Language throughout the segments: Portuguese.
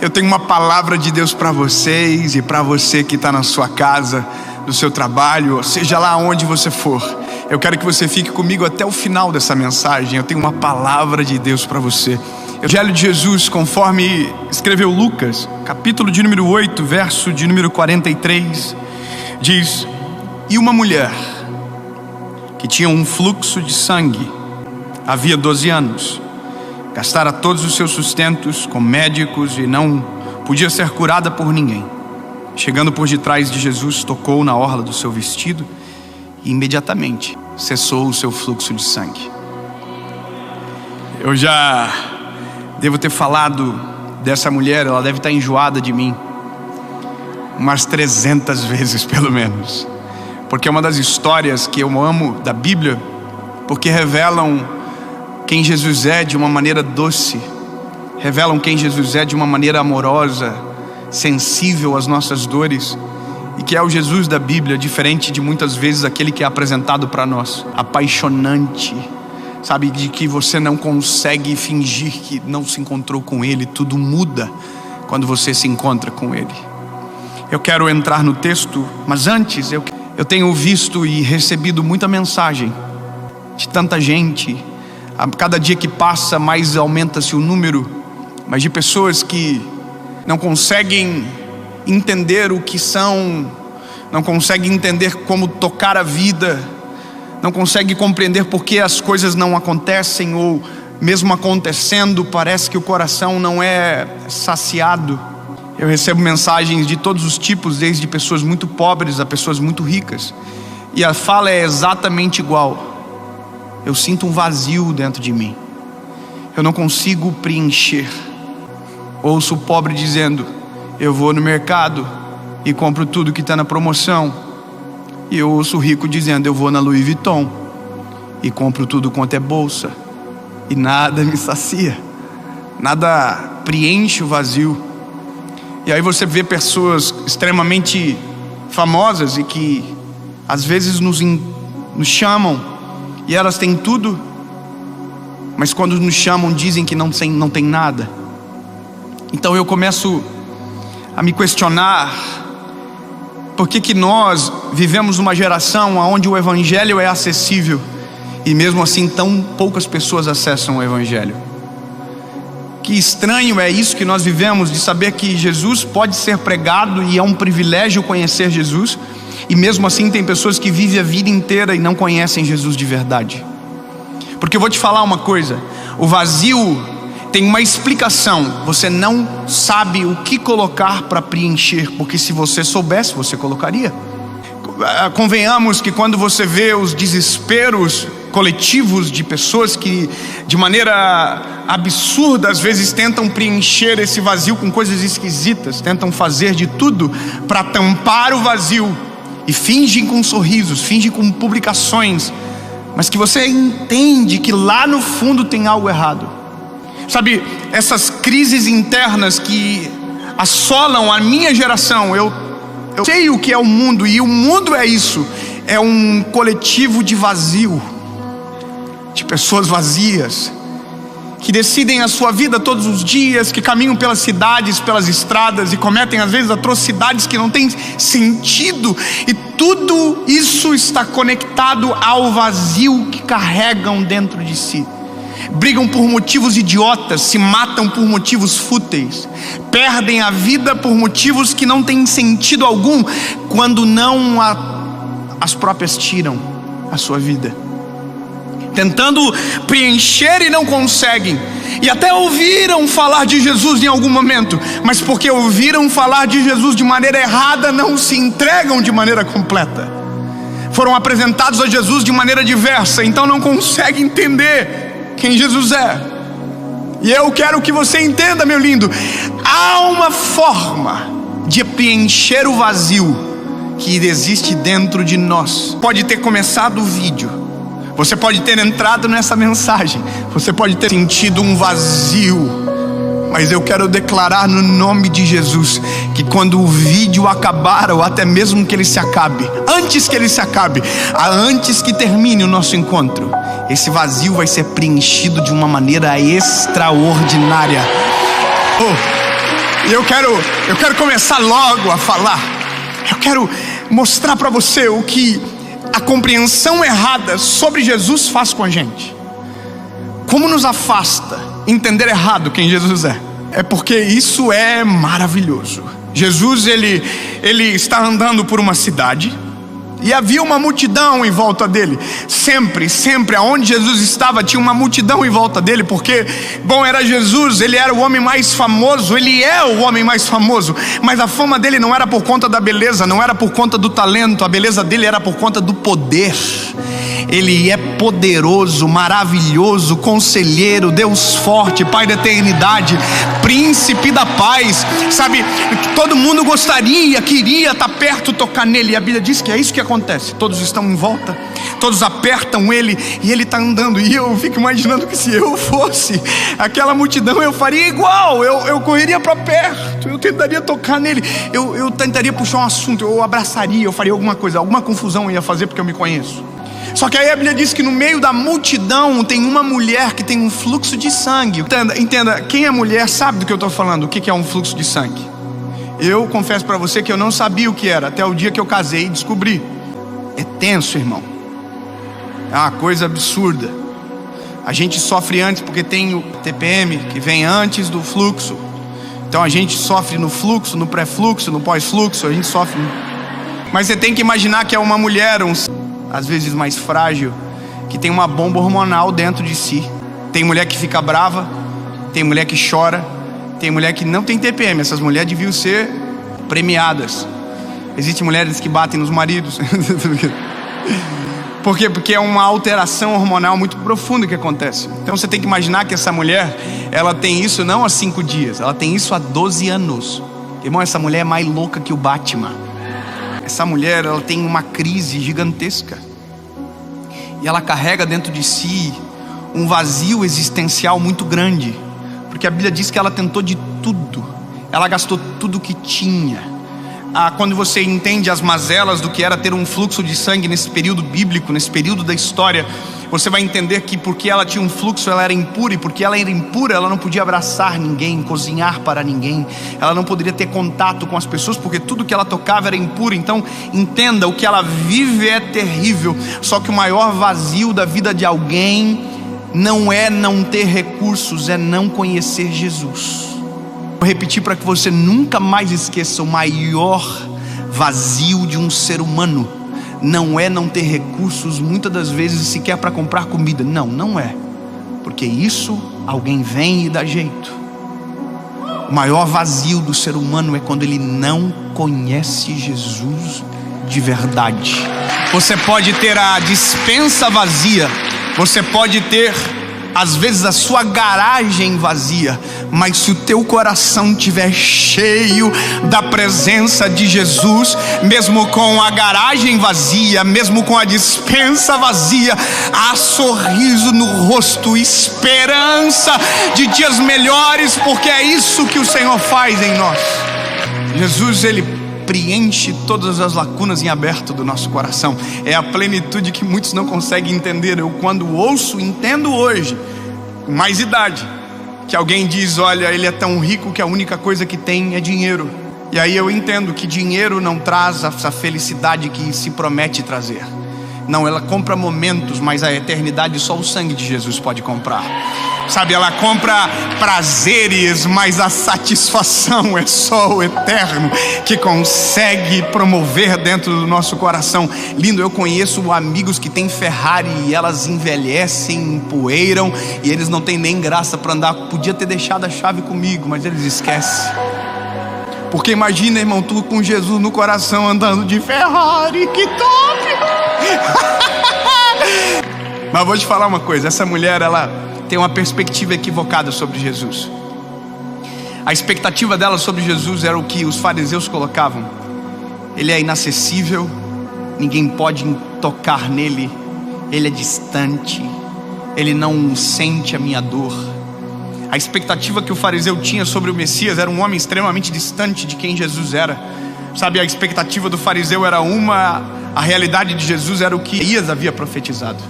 Eu tenho uma palavra de Deus para vocês e para você que está na sua casa, no seu trabalho, seja lá onde você for. Eu quero que você fique comigo até o final dessa mensagem. Eu tenho uma palavra de Deus para você. Evangelho de Jesus, conforme escreveu Lucas, capítulo de número 8, verso de número 43, diz: E uma mulher que tinha um fluxo de sangue, havia 12 anos, gastara todos os seus sustentos com médicos e não podia ser curada por ninguém. Chegando por detrás de Jesus, tocou na orla do seu vestido e imediatamente cessou o seu fluxo de sangue. Eu já devo ter falado dessa mulher, ela deve estar enjoada de mim umas 300 vezes pelo menos, porque é uma das histórias que eu amo da Bíblia, porque revelam quem Jesus é de uma maneira doce, revelam quem Jesus é de uma maneira amorosa, sensível às nossas dores, e que é o Jesus da Bíblia, diferente de muitas vezes aquele que é apresentado para nós, apaixonante, sabe, de que você não consegue fingir que não se encontrou com Ele. Tudo muda quando você se encontra com Ele. Eu quero entrar no texto, mas antes eu tenho visto e recebido muita mensagem de tanta gente. A cada dia que passa, mais aumenta-se o número, mas de pessoas que não conseguem entender o que são, não conseguem entender como tocar a vida, não conseguem compreender por que as coisas não acontecem, ou mesmo acontecendo, parece que o coração não é saciado. Eu recebo mensagens de todos os tipos, desde pessoas muito pobres a pessoas muito ricas, e a fala é exatamente igual: eu sinto um vazio dentro de mim, eu não consigo preencher. Ouço o pobre dizendo: eu vou no mercado e compro tudo que está na promoção. E eu ouço o rico dizendo: eu vou na Louis Vuitton e compro tudo quanto é bolsa, e nada me sacia, nada preenche o vazio. E aí você vê pessoas extremamente famosas e que às vezes nos chamam, e elas têm tudo, mas quando nos chamam dizem que não tem nada. Então eu começo a me questionar: por que nós vivemos uma geração onde o Evangelho é acessível e mesmo assim tão poucas pessoas acessam o Evangelho? Que estranho é isso que nós vivemos, de saber que Jesus pode ser pregado e é um privilégio conhecer Jesus, e mesmo assim tem pessoas que vivem a vida inteira e não conhecem Jesus de verdade. Porque eu vou te falar uma coisa: o vazio tem uma explicação. Você não sabe o que colocar para preencher, porque se você soubesse, você colocaria. Convenhamos que quando você vê os desesperos coletivos de pessoas que de maneira absurda às vezes tentam preencher esse vazio com coisas esquisitas, tentam fazer de tudo para tampar o vazio, e fingem com sorrisos, fingem com publicações, mas que você entende que lá no fundo tem algo errado. Sabe, essas crises internas que assolam a minha geração, eu sei o que é o mundo, e o mundo é isso, é um coletivo de vazio, de pessoas vazias, que decidem a sua vida todos os dias, que caminham pelas cidades, pelas estradas, e cometem às vezes atrocidades que não têm sentido, e tudo isso está conectado ao vazio que carregam dentro de si. Brigam por motivos idiotas, se matam por motivos fúteis, perdem a vida por motivos que não têm sentido algum, quando não as próprias tiram a sua vida, tentando preencher e não conseguem. E até ouviram falar de Jesus em algum momento, mas porque ouviram falar de Jesus de maneira errada, não se entregam de maneira completa. Foram apresentados a Jesus de maneira diversa, então não conseguem entender quem Jesus é. E eu quero que você entenda, meu lindo, há uma forma de preencher o vazio que existe dentro de nós. Pode ter começado o vídeo, você pode ter entrado nessa mensagem, você pode ter sentido um vazio, mas eu quero declarar no nome de Jesus que quando o vídeo acabar, ou até mesmo que ele se acabe, antes que ele se acabe, antes que termine o nosso encontro, esse vazio vai ser preenchido de uma maneira extraordinária. E eu quero começar logo a falar. Eu quero mostrar para você o que a compreensão errada sobre Jesus faz com a gente. Como nos afasta entender errado quem Jesus é. É porque isso é maravilhoso. Jesus, ele está andando por uma cidade e havia uma multidão em volta dele. Sempre, aonde Jesus estava tinha uma multidão em volta dele. Porque, era Jesus, ele era o homem mais famoso. Ele é o homem mais famoso. Mas a fama dele não era por conta da beleza, não era por conta do talento. A beleza dele era por conta do poder. Ele é poderoso, maravilhoso, conselheiro, Deus forte, Pai da eternidade, príncipe da paz. Sabe, todo mundo queria estar perto, tocar nele. E a Bíblia diz que é isso que acontece. Todos estão em volta, todos apertam ele e ele está andando. E eu fico imaginando que se eu fosse aquela multidão, eu faria igual. Eu correria para perto, eu tentaria tocar nele, eu tentaria puxar um assunto, eu abraçaria, eu faria alguma coisa, alguma confusão eu ia fazer porque eu me conheço. Só que aí a Bíblia diz que no meio da multidão tem uma mulher que tem um fluxo de sangue. Entenda, quem é mulher sabe do que eu estou falando, o que é um fluxo de sangue. Eu confesso para você que eu não sabia o que era, até o dia que eu casei e descobri. É tenso, irmão. É uma coisa absurda. A gente sofre antes porque tem o TPM que vem antes do fluxo. Então a gente sofre no fluxo, no pré-fluxo, no pós-fluxo, a gente sofre. Mas você tem que imaginar que é uma mulher, às vezes mais frágil, que tem uma bomba hormonal dentro de si. Tem mulher que fica brava, tem mulher que chora, tem mulher que não tem TPM. Essas mulheres deviam ser premiadas. Existem mulheres que batem nos maridos. Por quê? Porque é uma alteração hormonal muito profunda que acontece. Então você tem que imaginar que essa mulher, ela tem isso não há 5 dias, ela tem isso há 12 anos. Irmão, essa mulher é mais louca que o Batman. Essa mulher, ela tem uma crise gigantesca. E ela carrega dentro de si um vazio existencial muito grande. Porque a Bíblia diz que ela tentou de tudo. Ela gastou tudo que tinha. Quando você entende as mazelas do que era ter um fluxo de sangue nesse período bíblico, nesse período da história, você vai entender que porque ela tinha um fluxo, ela era impura. E porque ela era impura, ela não podia abraçar ninguém, cozinhar para ninguém. Ela não poderia ter contato com as pessoas, porque tudo que ela tocava era impuro. Então entenda, o que ela vive é terrível. Só que o maior vazio da vida de alguém não é não ter recursos, é não conhecer Jesus. Vou repetir para que você nunca mais esqueça: o maior vazio de um ser humano não é não ter recursos, muitas das vezes sequer para comprar comida. Não é. Porque isso alguém vem e dá jeito. O maior vazio do ser humano é quando ele não conhece Jesus de verdade. Você pode ter a despensa vazia, você pode ter às vezes a sua garagem vazia, mas se o teu coração estiver cheio da presença de Jesus, mesmo com a garagem vazia, mesmo com a despensa vazia, há sorriso no rosto, esperança de dias melhores, porque é isso que o Senhor faz em nós. Jesus, ele preenche todas as lacunas em aberto do nosso coração. É a plenitude que muitos não conseguem entender. Eu, quando ouço, entendo hoje, com mais idade, que alguém diz: olha, ele é tão rico que a única coisa que tem é dinheiro. E aí eu entendo que dinheiro não traz essa felicidade que se promete trazer. Não, ela compra momentos, mas a eternidade só o sangue de Jesus pode comprar. Sabe, ela compra prazeres, mas a satisfação é só o eterno que consegue promover dentro do nosso coração. Lindo, eu conheço amigos que têm Ferrari e elas envelhecem, empoeiram, e eles não têm nem graça para andar. Podia ter deixado a chave comigo, mas eles esquecem. Porque imagina, irmão, tu com Jesus no coração andando de Ferrari, que top! Mas vou te falar uma coisa, essa mulher, ela tem uma perspectiva equivocada sobre Jesus. A expectativa dela sobre Jesus era o que os fariseus colocavam: ele é inacessível, ninguém pode tocar nele, ele é distante, ele não sente a minha dor. A expectativa que o fariseu tinha sobre o Messias era um homem extremamente distante de quem Jesus era. Sabe, a expectativa do fariseu era uma, a realidade de Jesus era o que Isaías havia profetizado.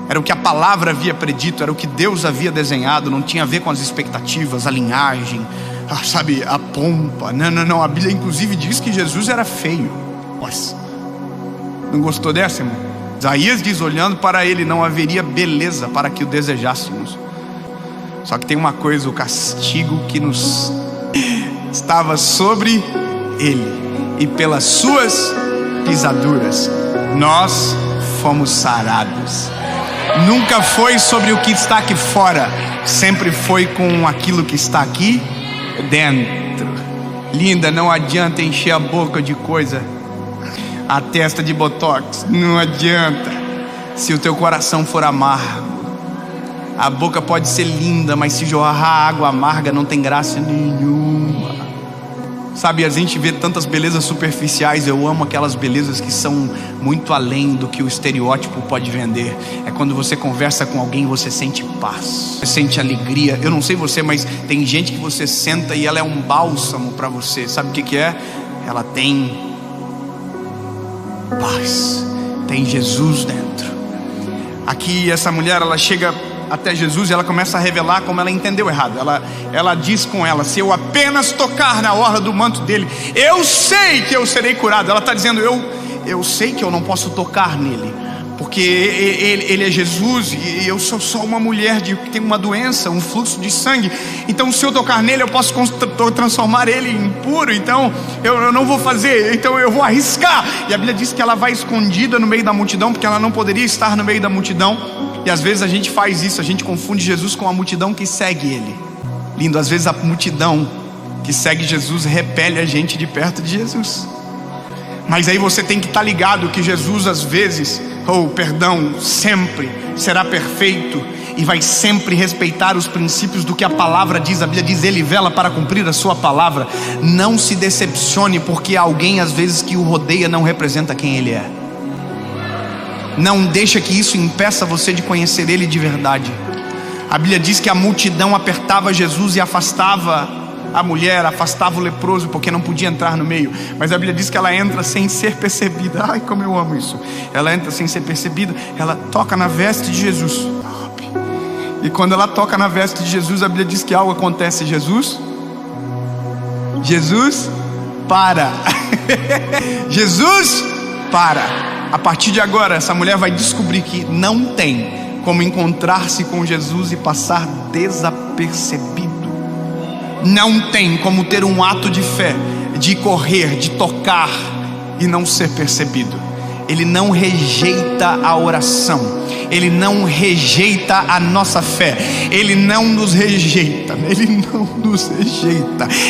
Era o que a palavra havia predito, era o que Deus havia desenhado. Não tinha a ver com as expectativas, a linhagem, sabe, a pompa. Não, a Bíblia inclusive diz que Jesus era feio. Nossa, não gostou dessa, irmão? Isaías diz, olhando para ele não haveria beleza para que o desejássemos. Só que tem uma coisa, o castigo que nos estava sobre ele, e pelas suas pisaduras nós fomos sarados. Nunca foi sobre o que está aqui fora, sempre foi com aquilo que está aqui dentro. Linda, não adianta encher a boca de coisa, a testa de botox, não adianta. Se o teu coração for amargo, a boca pode ser linda, mas se jorrar água amarga não tem graça nenhuma. Sabe, a gente vê tantas belezas superficiais. Eu amo aquelas belezas que são muito além do que o estereótipo pode vender. É quando você conversa com alguém, você sente paz, você sente alegria. Eu não sei você, mas tem gente que você senta e ela é um bálsamo para você. Sabe o que é? Ela tem paz, tem Jesus dentro. Aqui essa mulher, ela chega até Jesus e ela começa a revelar como ela entendeu errado. Ela diz com ela, se eu apenas tocar na orla do manto dele, eu sei que eu serei curado. Ela está dizendo, eu sei que eu não posso tocar nele, porque ele é Jesus e eu sou só uma mulher que tem uma doença, um fluxo de sangue. Então se eu tocar nele eu posso transformar ele em impuro. Então eu não vou fazer, então eu vou arriscar. E a Bíblia diz que ela vai escondida no meio da multidão, porque ela não poderia estar no meio da multidão. E às vezes a gente faz isso, a gente confunde Jesus com a multidão que segue ele. Lindo, às vezes a multidão que segue Jesus repele a gente de perto de Jesus. Mas aí você tem que estar ligado que Jesus às vezes, sempre será perfeito e vai sempre respeitar os princípios do que a palavra diz. A Bíblia diz, ele vela para cumprir a sua palavra. Não se decepcione porque alguém às vezes que o rodeia não representa quem ele é. Não deixa que isso impeça você de conhecer ele de verdade. A Bíblia diz que a multidão apertava Jesus e afastava a mulher, afastava o leproso, porque não podia entrar no meio. Mas a Bíblia diz que ela entra sem ser percebida. Ai, como eu amo isso. Ela entra sem ser percebida, ela toca na veste de Jesus. E quando ela toca na veste de Jesus, a Bíblia diz que algo acontece. Jesus para. Jesus para. A partir de agora, essa mulher vai descobrir que não tem como encontrar-se com Jesus e passar desapercebido. Não tem como ter um ato de fé, de correr, de tocar e não ser percebido. Ele não rejeita a oração, ele não rejeita a nossa fé, ele não nos rejeita,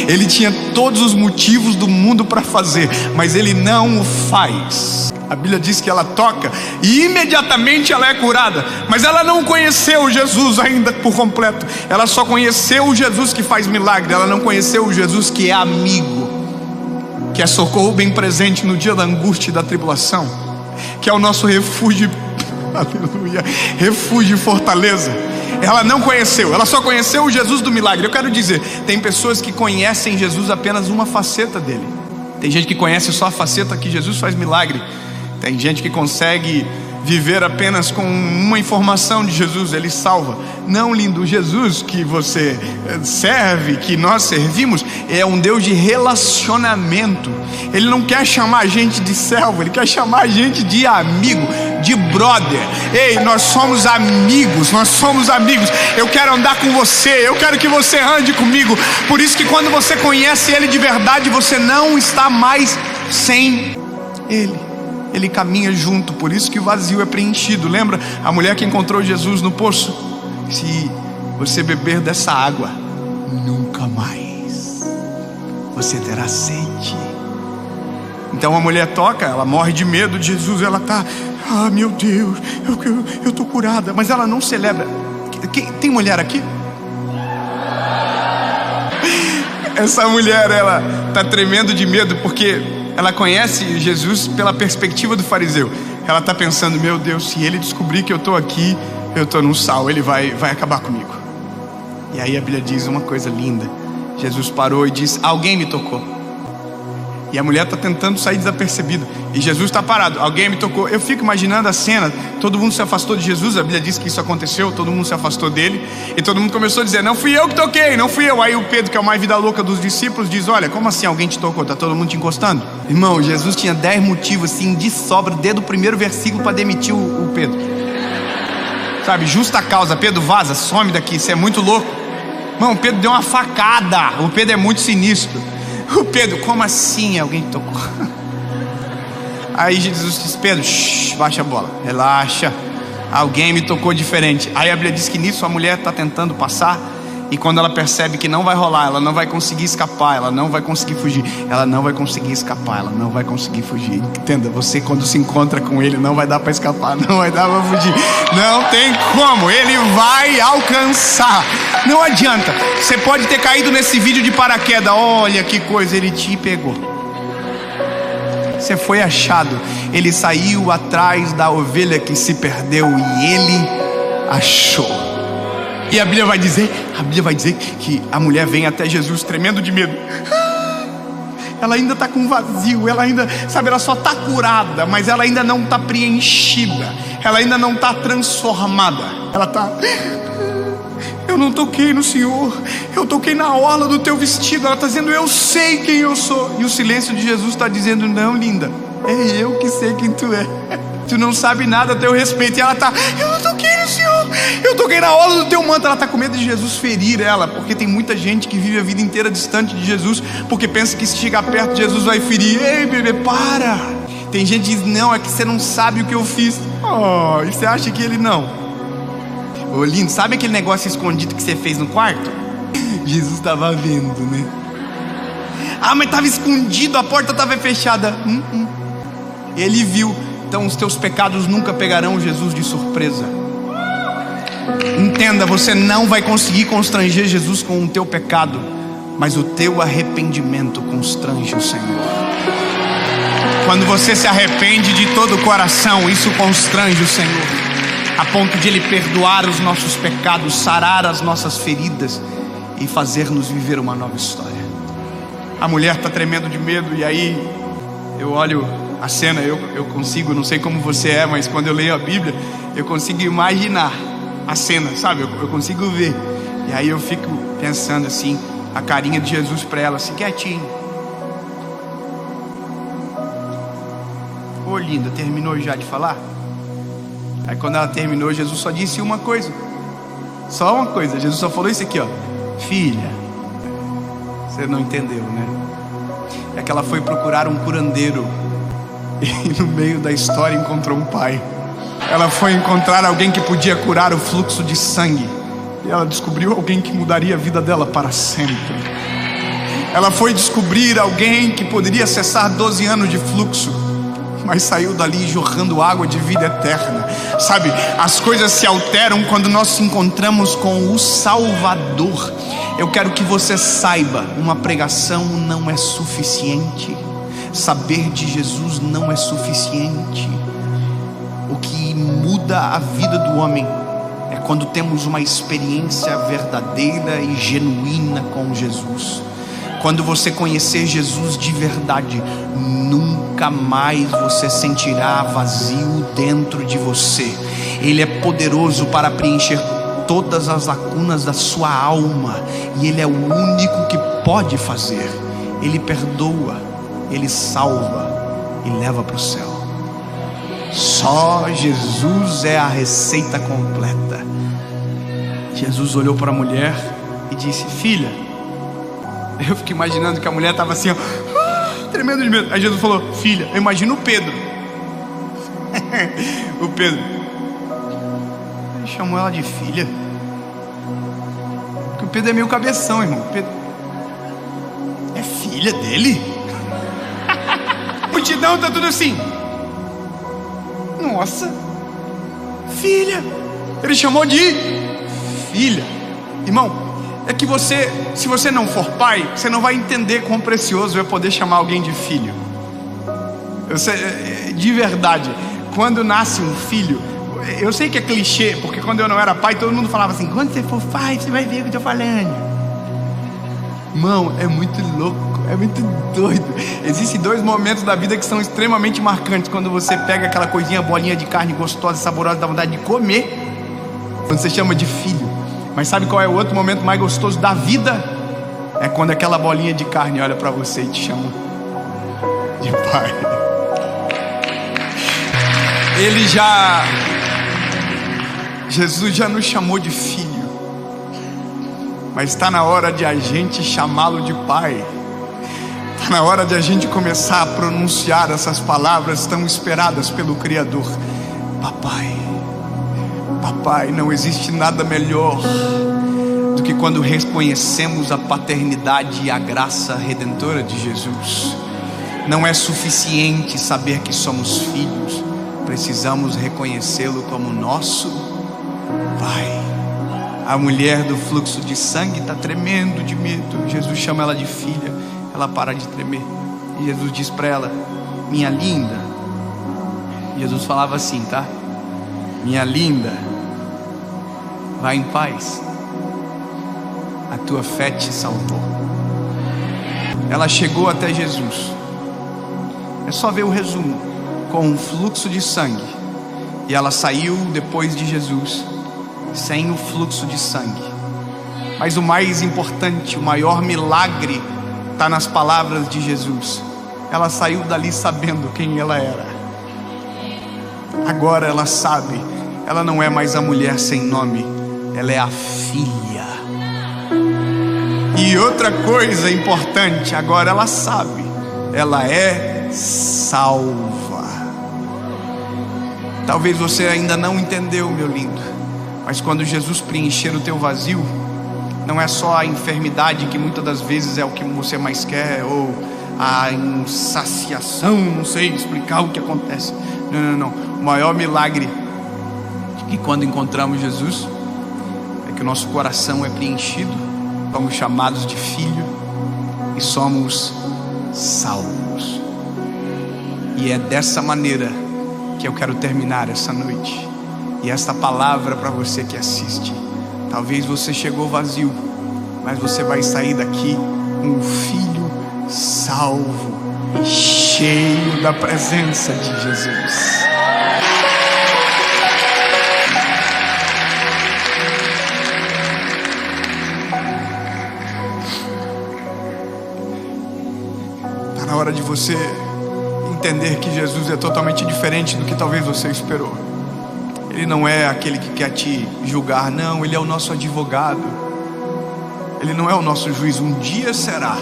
ele tinha todos os motivos do mundo para fazer, mas ele não o faz. A Bíblia diz que ela toca e imediatamente ela é curada. Mas ela não conheceu Jesus ainda por completo. Ela só conheceu o Jesus que faz milagre. Ela não conheceu o Jesus que é amigo, que é socorro bem presente no dia da angústia e da tribulação, que é o nosso refúgio, aleluia, refúgio e fortaleza. Ela não conheceu, ela só conheceu o Jesus do milagre. Eu quero dizer, tem pessoas que conhecem Jesus apenas uma faceta dele. Tem gente que conhece só a faceta que Jesus faz milagre. Tem gente que consegue viver apenas com uma informação de Jesus, ele salva. Não, lindo, Jesus que você serve, que nós servimos, é um Deus de relacionamento. Ele não quer chamar a gente de servo, ele quer chamar a gente de amigo, de brother. Ei, nós somos amigos, eu quero andar com você, eu quero que você ande comigo. Por isso que quando você conhece ele de verdade, você não está mais sem ele. Ele caminha junto, por isso que o vazio é preenchido. Lembra a mulher que encontrou Jesus no poço? Se você beber dessa água, nunca mais você terá sede. Então a mulher toca, ela morre de medo de Jesus. Ela está, meu Deus, eu estou curada. Mas ela não celebra. Tem mulher aqui? Essa mulher, ela está tremendo de medo porque ela conhece Jesus pela perspectiva do fariseu. Ela está pensando, meu Deus, se ele descobrir que eu estou aqui, eu estou no sal, ele vai acabar comigo. E aí a Bíblia diz uma coisa linda. Jesus parou e disse, alguém me tocou. E a mulher está tentando sair desapercebida. E Jesus está parado. Alguém me tocou. Eu fico imaginando a cena. Todo mundo se afastou de Jesus. A Bíblia diz que isso aconteceu. Todo mundo se afastou dele. E todo mundo começou a dizer: não fui eu que toquei, não fui eu. Aí o Pedro, que é o mais vida louca dos discípulos, diz: olha, como assim alguém te tocou? Está todo mundo te encostando? Irmão, Jesus tinha 10 motivos assim de sobra, desde o primeiro versículo, para demitir o Pedro. Sabe, justa causa. Pedro, vaza, some daqui, você é muito louco. Irmão, o Pedro deu uma facada. O Pedro é muito sinistro. O Pedro, como assim alguém tocou? Aí Jesus diz: Pedro, baixa a bola, relaxa, alguém me tocou diferente. Aí a Bíblia diz que nisso a mulher está tentando passar. E quando ela percebe que não vai rolar, ela não vai conseguir escapar, ela não vai conseguir fugir, ela não vai conseguir escapar, ela não vai conseguir fugir. Entenda, você quando se encontra com ele, não vai dar para escapar, não vai dar para fugir, não tem como, ele vai alcançar. Não adianta, você pode ter caído nesse vídeo de paraquedas, olha que coisa, ele te pegou. Você foi achado, ele saiu atrás da ovelha que se perdeu e ele achou. E a Bíblia vai dizer que a mulher vem até Jesus tremendo de medo. Ela ainda está com vazio, ela ainda, sabe, ela só está curada, mas ela ainda não está preenchida, ela ainda não está transformada. Ela está: eu não toquei no Senhor, eu toquei na orla do teu vestido. Ela está dizendo: eu sei quem eu sou. E o silêncio de Jesus está dizendo: não, linda, é eu que sei quem tu é. Tu não sabe nada a teu respeito. E ela está: eu não toquei no Senhor, eu toquei na orla do teu manto. Ela está com medo de Jesus ferir ela, porque tem muita gente que vive a vida inteira distante de Jesus, porque pensa que se chegar perto de Jesus vai ferir. Ei, bebê, para. Tem gente que diz: não, é que você não sabe o que eu fiz. Oh, e você acha que ele não? Ô lindo, sabe aquele negócio escondido que você fez no quarto? Jesus estava vendo, né? Ah, mas estava escondido, a porta estava fechada. Ele viu. Então os teus pecados nunca pegarão Jesus de surpresa. Entenda, você não vai conseguir constranger Jesus com o teu pecado, mas o teu arrependimento constrange o Senhor. Quando você se arrepende de todo o coração, isso constrange o Senhor, a ponto de Ele perdoar os nossos pecados, sarar as nossas feridas e fazer-nos viver uma nova história. A mulher está tremendo de medo. E aí eu olho a cena, eu consigo, não sei como você é, mas quando eu leio a Bíblia, eu consigo imaginar a cena, sabe? Eu consigo ver. E aí eu fico pensando assim, a carinha de Jesus para ela, assim, quietinho. Ô linda, terminou já de falar? Aí quando ela terminou, Jesus só disse uma coisa. Só uma coisa, Jesus só falou isso aqui, ó: filha. Você não entendeu, né? É que ela foi procurar um curandeiro e no meio da história encontrou um pai. Ela foi encontrar alguém que podia curar o fluxo de sangue, e ela descobriu alguém que mudaria a vida dela para sempre. Ela foi descobrir alguém que poderia cessar 12 anos de fluxo, mas saiu dali jorrando água de vida eterna. Sabe, as coisas se alteram quando nós nos encontramos com o Salvador. Eu quero que você saiba, uma pregação não é suficiente, saber de Jesus não é suficiente. O que muda a vida do homem é quando temos uma experiência verdadeira e genuína com Jesus. Quando você conhecer Jesus de verdade, nunca mais você sentirá vazio dentro de você. Ele é poderoso para preencher todas as lacunas da sua alma, e Ele é o único que pode fazer. Ele perdoa, Ele salva e leva para o céu. Só Jesus é a receita completa. Jesus olhou para a mulher e disse: filha. Eu fico imaginando que a mulher estava assim, ó, tremendo de medo. Aí Jesus falou: filha. Eu imagino o Pedro. O Pedro. Ele chamou ela de filha, porque o Pedro é meio cabeção, irmão. O Pedro é filha dele? A multidão tá tudo assim: nossa, filha. Ele chamou de filha. Irmão, é que você, se você não for pai, você não vai entender quão precioso é poder chamar alguém de filho. De verdade, quando nasce um filho, eu sei que é clichê, porque quando eu não era pai, todo mundo falava assim: quando você for pai, você vai ver o que eu tô falando. Irmão, é muito louco, é muito doido. Existem dois momentos da vida que são extremamente marcantes. Quando você pega aquela coisinha, bolinha de carne gostosa, saborosa, dá vontade de comer, quando você chama de filho. Mas sabe qual é o outro momento mais gostoso da vida? É quando aquela bolinha de carne olha para você e te chama de pai. Jesus já nos chamou de filho, mas está na hora de a gente chamá-lo de pai. Está na hora de a gente começar a pronunciar essas palavras tão esperadas pelo Criador. Papai, papai. Não existe nada melhor do que quando reconhecemos a paternidade e a graça redentora de Jesus. Não é suficiente saber que somos filhos, precisamos reconhecê-lo como nosso Pai. A mulher do fluxo de sangue está tremendo de medo. Jesus chama ela de filha, ela para de tremer. E Jesus diz para ela: minha linda. Jesus falava assim, tá? Minha linda, vai em paz, a tua fé te salvou. Ela chegou até Jesus. É só ver o resumo, com um fluxo de sangue. E ela saiu depois de Jesus sem o fluxo de sangue. Mas o mais importante, o maior milagre, está nas palavras de Jesus. Ela saiu dali sabendo quem ela era. Agora ela sabe. Ela não é mais a mulher sem nome, ela é a filha. E outra coisa importante, agora ela sabe, ela é salva. Talvez você ainda não entendeu, meu lindo, mas quando Jesus preencher o teu vazio, não é só a enfermidade, que muitas das vezes é o que você mais quer, ou a insaciação, não sei explicar o que acontece. Não. O maior milagre é que quando encontramos Jesus, é que o nosso coração é preenchido, somos chamados de filho e somos salvos. E é dessa maneira que eu quero terminar essa noite. E esta palavra para você que assiste. Talvez você chegou vazio, mas você vai sair daqui um filho salvo e cheio da presença de Jesus. Está na hora de você entender que Jesus é totalmente diferente do que talvez você esperou. Ele não é aquele que quer te julgar, não. Ele é o nosso advogado. Ele não é o nosso juiz. Um dia será,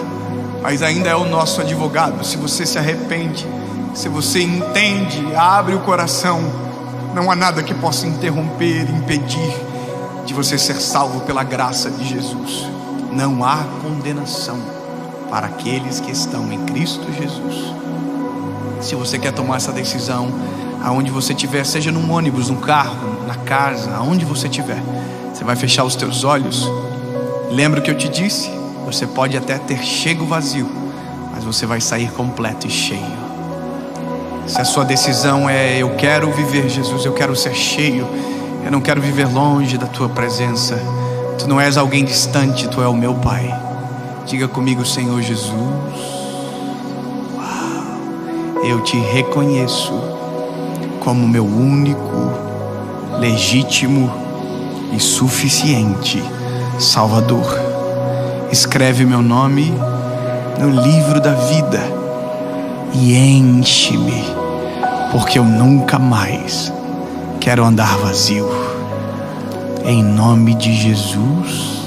mas ainda é o nosso advogado. Se você se arrepende, se você entende, abre o coração, não há nada que possa interromper, impedir de você ser salvo pela graça de Jesus. Não há condenação para aqueles que estão em Cristo Jesus. Se você quer tomar essa decisão, aonde você estiver, seja num ônibus, num carro, na casa, aonde você estiver, você vai fechar os teus olhos. Lembra o que eu te disse? Você pode até ter chego vazio, mas você vai sair completo e cheio. Se a sua decisão é: eu quero viver Jesus, eu quero ser cheio, eu não quero viver longe da tua presença. Tu não és alguém distante, tu é o meu Pai. Diga comigo: Senhor Jesus, eu te reconheço como meu único, legítimo e suficiente Salvador. Escreve meu nome no livro da vida e enche-me, porque eu nunca mais quero andar vazio. Em nome de Jesus.